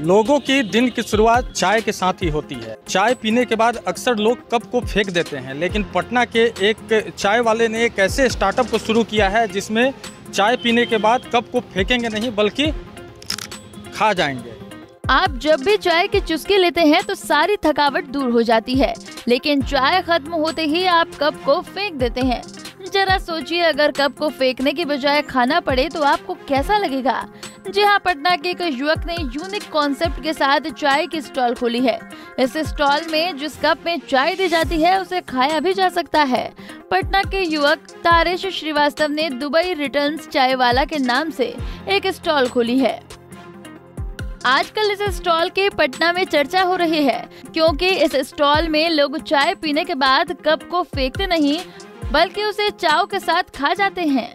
लोगों की दिन की शुरुआत चाय के साथ ही होती है। चाय पीने के बाद अक्सर लोग कप को फेंक देते हैं, लेकिन पटना के एक चाय वाले ने एक ऐसे स्टार्टअप को शुरू किया है जिसमें चाय पीने के बाद कप को फेंकेंगे नहीं बल्कि खा जाएंगे। आप जब भी चाय की चुस्की लेते हैं तो सारी थकावट दूर हो जाती है, लेकिन चाय खत्म होते ही आप कप को फेंक देते हैं। जरा सोचिए, अगर कप को फेंकने की बजाय खाना पड़े तो आपको कैसा लगेगा। जी हाँ, पटना के एक युवक ने यूनिक कॉन्सेप्ट के साथ चाय की स्टॉल खोली है। इस स्टॉल में जिस कप में चाय दी जाती है उसे खाया भी जा सकता है। पटना के युवक तारेश श्रीवास्तव ने दुबई रिटर्न्स चाय वाला के नाम से एक स्टॉल खोली है। आजकल इस स्टॉल की पटना में चर्चा हो रही है, क्योंकि इस स्टॉल में लोग चाय पीने के बाद कप को फेंकते नहीं बल्कि उसे चाव के साथ खा जाते हैं।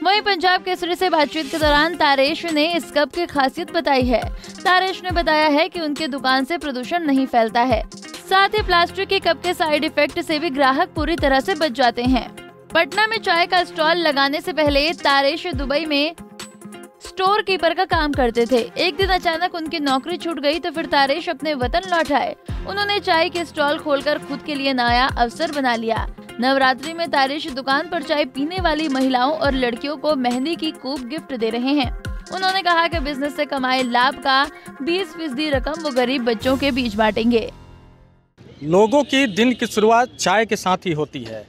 वहीं पंजाब केसरी से बातचीत के दौरान तारेश ने इस कप की खासियत बताई है। तारेश ने बताया है कि उनकी दुकान से प्रदूषण नहीं फैलता है, साथ ही प्लास्टिक के कप के साइड इफेक्ट से भी ग्राहक पूरी तरह से बच जाते हैं। पटना में चाय का स्टॉल लगाने से पहले तारेश दुबई में स्टोर कीपर का काम करते थे। एक दिन अचानक उनकी नौकरी छूट गई तो फिर तारेश अपने वतन लौट आए। उन्होंने चाय के स्टॉल खोलकर खुद के लिए नया अवसर बना लिया। नवरात्रि में तारेश दुकान पर चाय पीने वाली महिलाओं और लड़कियों को मेहंदी की कूप गिफ्ट दे रहे हैं। उन्होंने कहा कि बिजनेस से कमाए लाभ का 20% रकम वो गरीब बच्चों के बीच बांटेंगे। लोगों की दिन की शुरुआत चाय के साथ ही होती है।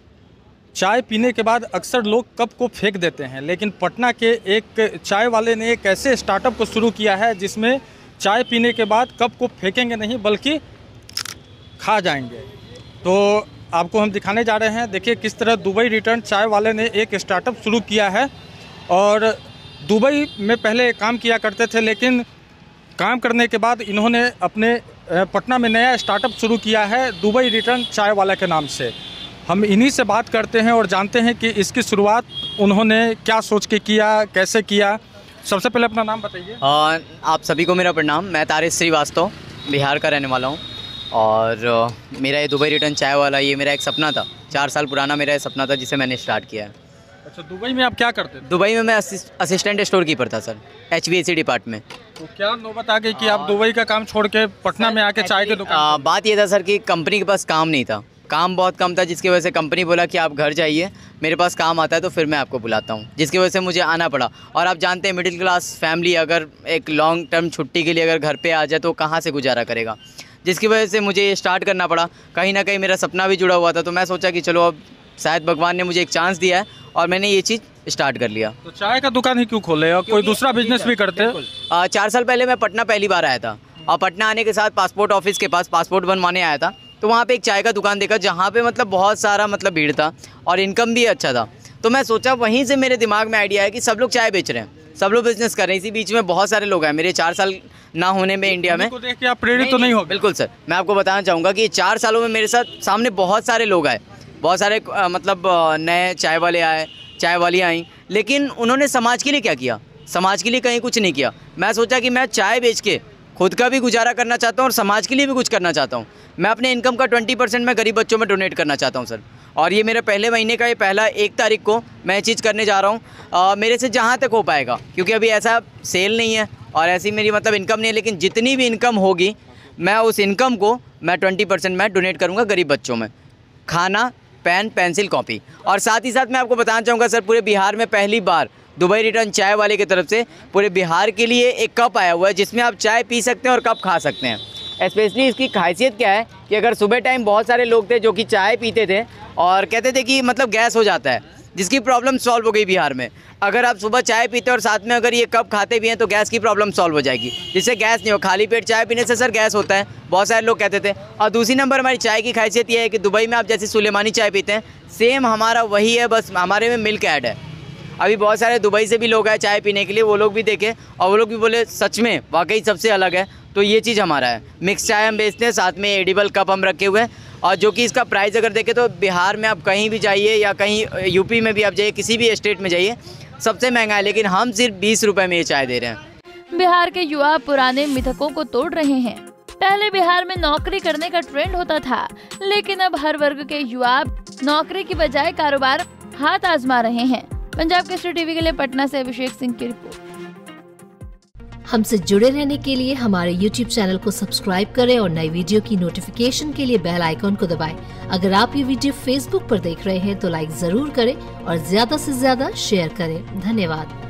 चाय पीने के बाद अक्सर लोग कप को फेंक देते हैं, लेकिन पटना के एक चाय वाले ने एक ऐसे स्टार्टअप को शुरू किया है जिसमें चाय पीने के बाद कप को फेंकेंगे नहीं बल्कि खा जाएंगे। तो आपको हम दिखाने जा रहे हैं, देखिए किस तरह दुबई रिटर्न चाय वाले ने एक स्टार्टअप शुरू किया है। और दुबई में पहले काम किया करते थे, लेकिन काम करने के बाद इन्होंने अपने पटना में नया स्टार्टअप शुरू किया है दुबई रिटर्न चाय वाला के नाम से। हम इन्हीं से बात करते हैं और जानते हैं कि इसकी शुरुआत उन्होंने क्या सोच के किया, कैसे किया। सबसे पहले अपना नाम बताइए। आप सभी को मेरा प्रणाम। मैं तारेश श्रीवास्तव बिहार का रहने वाला हूँ और मेरा ये दुबई रिटर्न चाय वाला ये मेरा एक सपना था। 4 साल पुराना मेरा ये सपना था जिसे मैंने स्टार्ट किया है। अच्छा, दुबई में आप क्या करते थे? दुबई में मैं असिस्टेंट स्टोर कीपर था सर, HVAC डिपार्टमेंट में। तो क्या नौबत आ गई कि आप दुबई का काम छोड़ के पटना में आके चाय की दुकान? बात ये था सर कि कंपनी के पास काम नहीं था, काम बहुत कम था, जिसकी वजह से कंपनी बोला कि आप घर जाइए, मेरे पास काम आता है तो फिर मैं आपको बुलाता हूँ, जिसकी वजह से मुझे आना पड़ा। और आप जानते हैं मिडिल क्लास फैमिली अगर एक लॉन्ग टर्म छुट्टी के लिए अगर घर पे आ जाए तो कहाँ से गुजारा करेगा, जिसकी वजह से मुझे ये स्टार्ट करना पड़ा। कहीं ना कहीं मेरा सपना भी जुड़ा हुआ था, तो मैं सोचा कि चलो अब शायद भगवान ने मुझे एक चांस दिया है और मैंने ये चीज़ स्टार्ट कर लिया। तो चाय का दुकान ही क्यों खोले और कोई दूसरा बिजनेस भी करते? 4 साल पहले मैं पटना पहली बार आया था और पटना आने के साथ पासपोर्ट ऑफिस के पास पासपोर्ट बनवाने आया था, तो वहाँ पे एक चाय का दुकान देखा जहाँ पे मतलब बहुत सारा मतलब भीड़ था और इनकम भी अच्छा था। तो मैं सोचा, वहीं से मेरे दिमाग में आइडिया है कि सब लोग चाय बेच रहे हैं, सब लोग बिजनेस कर रहे हैं, इसी बीच में बहुत सारे लोग हैं। मेरे 4 साल ना होने में इंडिया में देख के आप प्रेरित तो नहीं हो? बिल्कुल सर, मैं आपको बताना चाहूँगा कि 4 सालों में मेरे साथ सामने बहुत सारे लोग आए, बहुत सारे मतलब नए चाय वाले आए, चाय वाली आई, लेकिन उन्होंने समाज के लिए क्या किया? समाज के लिए कहीं कुछ नहीं किया। मैं सोचा कि मैं चाय बेच के खुद का भी गुजारा करना चाहता हूँ और समाज के लिए भी कुछ करना चाहता हूँ। मैं अपने इनकम का 20% मैं गरीब बच्चों में डोनेट करना चाहता हूँ सर। और ये मेरे पहले महीने का ये पहला 1 तारीख को मैं ये चीज़ करने जा रहा हूँ। मेरे से जहाँ तक हो पाएगा, क्योंकि अभी ऐसा सेल नहीं है और ऐसी मेरी मतलब इनकम नहीं है, लेकिन जितनी भी इनकम होगी मैं उस इनकम को मैं 20% मैं डोनेट करूँगा गरीब बच्चों में। खाना, पेन, पेंसिल, कॉपी। और साथ ही साथ मैं आपको बताना चाहूँगा सर, पूरे बिहार में पहली बार दुबई रिटर्न चाय वाले की तरफ से पूरे बिहार के लिए एक कप आया हुआ है जिसमें आप चाय पी सकते हैं और कप खा सकते हैं। स्पेशली इसकी खासियत क्या है कि अगर सुबह टाइम बहुत सारे लोग थे जो कि चाय पीते थे और कहते थे कि मतलब गैस हो जाता है, जिसकी प्रॉब्लम सॉल्व हो गई बिहार में। अगर आप सुबह चाय पीते हैं और साथ में अगर ये कप खाते भी हैं तो गैस की प्रॉब्लम सॉल्व हो जाएगी, जिससे गैस नहीं हो। खाली पेट चाय पीने से सर गैस होता है, बहुत सारे लोग कहते थे। और दूसरी नंबर हमारी चाय की खासियत ये है कि दुबई में आप जैसे सुलेमानी चाय पीते हैं, सेम हमारा वही है, बस हमारे में मिल्क ऐड है। अभी बहुत सारे दुबई से भी लोग आए चाय पीने के लिए, वो लोग भी देखे और वो लोग भी बोले सच में वाकई सबसे अलग है। तो ये चीज़ हमारा है। मिक्स चाय हम बेचते हैं, साथ में एडिबल कप हम रखे हुए हैं। और जो कि इसका प्राइस अगर देखें तो बिहार में आप कहीं भी जाइए या कहीं यूपी में भी आप जाइए, किसी भी स्टेट में जाइए, सबसे महंगा है, लेकिन हम सिर्फ 20 रुपये में ये चाय दे रहे हैं। बिहार के युवा पुराने मिथकों को तोड़ रहे हैं। पहले बिहार में नौकरी करने का ट्रेंड होता था, लेकिन अब हर वर्ग के युवा नौकरी की बजाय कारोबार हाथ आजमा रहे हैं। पंजाब केसरी टीवी के लिए पटना से अभिषेक सिंह की रिपोर्ट। हमसे जुड़े रहने के लिए हमारे YouTube चैनल को सब्सक्राइब करें और नई वीडियो की नोटिफिकेशन के लिए बेल आइकॉन को दबाएं। अगर आप ये वीडियो Facebook पर देख रहे हैं तो लाइक जरूर करें और ज्यादा से ज्यादा शेयर करें। धन्यवाद।